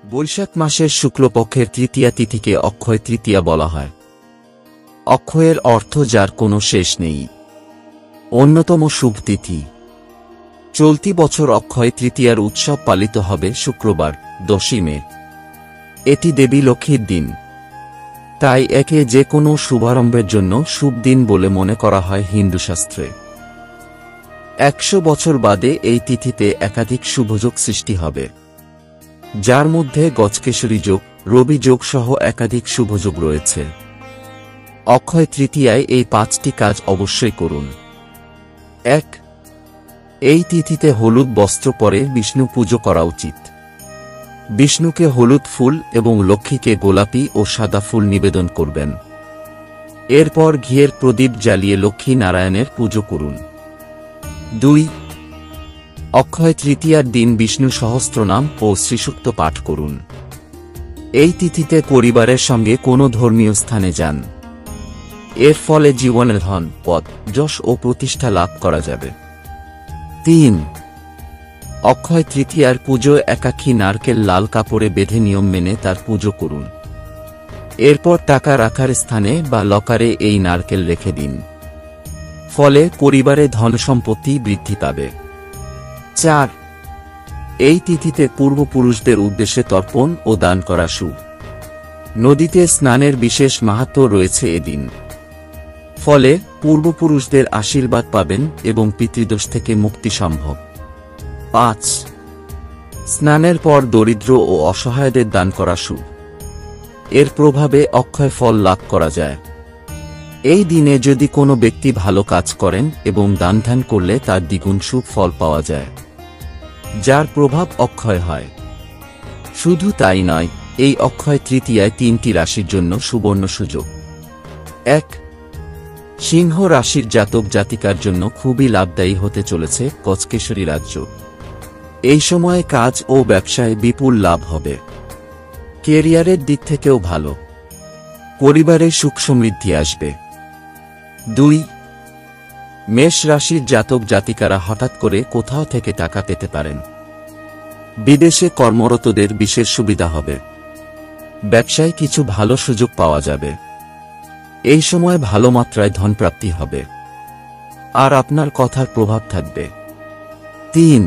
বৈশাখ মাসের শুক্লপক্ষের তৃতীয়া তিথিকে অক্ষয় তৃতীয়া বলা হয়। অক্ষয়ের অর্থ যার কোনো শেষ নেই। অন্যতম শুভ তিথি। চলতি বছর অক্ষয় তৃতীয়ার উৎসব পালিত হবে শুক্রবার 10ই মে। এটি দেবী লক্ষ্মীর দিন, তাই একে যে কোনো শুভারম্ভের জন্য শুভ দিন বলে মনে করা হয় হিন্দু শাস্ত্রে। 100 বছর বাদে এই তিথিতে একাধিক শুভযোগ সৃষ্টি হবে, যার মধ্যে গজকেশরী যোগ, রবি যোগ সহ একাধিক শুভযোগ রয়েছে। অক্ষয় তৃতীয়ায় এই 5টি কাজ অবশ্যই করুন। 1. এই তিথিতে হলুদ বস্ত্র পরে বিষ্ণু পুজো করা উচিত। বিষ্ণুকে হলুদ ফুল এবং লক্ষ্মীকে গোলাপি ও সাদা ফুল নিবেদন করবেন। এরপর ঘিয়ের প্রদীপ জ্বালিয়ে লক্ষ্মী নারায়ণের পুজো করুন। 2. অক্ষয় তৃতীয়ার দিন বিষ্ণু সহস্রনাম ও শ্রীসূক্ত পাঠ করুন। এই তিথিতে পরিবারের সঙ্গে কোনো ধর্মীয় স্থানে যান। এর ফলে জীবনে ধন, পদ, যশ ও প্রতিষ্ঠা লাভ করা যাবে। 3. অক্ষয় তৃতীয়ার পুজো একাকী নারকেল লাল কাপড়ে বেঁধে নিয়ম মেনে তার পুজো করুন। এরপর টাকা রাখার স্থানে বা লকারে এই নারকেল রেখে দিন। ফলে পরিবারে ধন সম্পত্তি বৃদ্ধি পাবে। 4. এই তিথিতে পূর্বপুরুষদের উদ্দেশ্যে তর্পণ ও দান করা শুভ। নদীতে স্নানের বিশেষ মাহাত্ম্য রয়েছে এদিন। ফলে পূর্বপুরুষদের আশীর্বাদ পাবেন এবং পিতৃদোষ থেকে মুক্তি সম্ভব। 5. স্নানের পর দরিদ্র ও অসহায়দের দান করা শুভ। এর প্রভাবে অক্ষয় ফল লাভ করা যায়। এই দিনে যদি কোনো ব্যক্তি ভালো কাজ করেন এবং দান ধ্যান করলে তার দ্বিগুণ শুভ ফল পাওয়া যায়, যার প্রভাব অক্ষয় হয়। শুধু তাই নয়, এই অক্ষয় তৃতীয়ায় 3টি রাশির জন্য সুবর্ণ সুযোগ। 1. সিংহ রাশির জাতক জাতিকার জন্য খুবই লাভদায়ী হতে চলেছে গজকেশরী রাজ্য। এই সময়ে কাজ ও ব্যবসায় বিপুল লাভ হবে। ক্যারিয়ারের দিক থেকেও ভালো। পরিবারে সুখ সমৃদ্ধি আসবে। 2. মেষ রাশির জাতক জাতিকারা হঠাৎ করে কোথাও থেকে টাকা পেতে পারেন। বিদেশে কর্মরতদের বিশেষ সুবিধা হবে। ব্যবসায় কিছু ভালো সুযোগ পাওয়া যাবে। এই সময় ভালো মাত্রায় ধনপ্রাপ্তি হবে, আর আপনার কথার প্রভাব থাকবে। 3.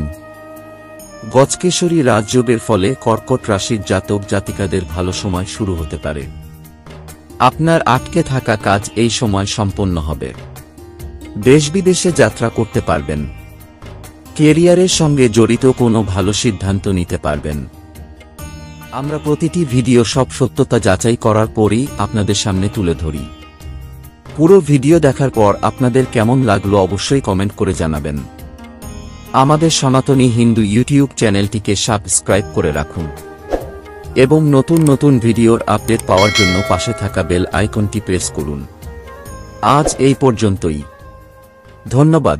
গজকেশরী রাজযোগের ফলে কর্কট রাশির জাতক জাতিকাদের ভালো সময় শুরু হতে পারে। আপনার আটকে থাকা কাজ এই সময় সম্পন্ন হবে। দেশ বিদেশে যাত্রা করতে পারবেন। ক্যারিয়ারের সঙ্গে জড়িত কোনো ভালো সিদ্ধান্ত নিতে পারবেন। আমরা প্রতিটি ভিডিও সব সত্যতা যাচাই করার পরই আপনাদের সামনে তুলে ধরি। পুরো ভিডিও দেখার পর আপনাদের কেমন লাগলো অবশ্যই কমেন্ট করে জানাবেন। আমাদের সনাতনী হিন্দু ইউটিউব চ্যানেলটিকে সাবস্ক্রাইব করে রাখুন এবং নতুন নতুন ভিডিওর আপডেট পাওয়ার জন্য পাশে থাকা বেল আইকনটি প্রেস করুন। আজ এই পর্যন্তই। ধন্যবাদ।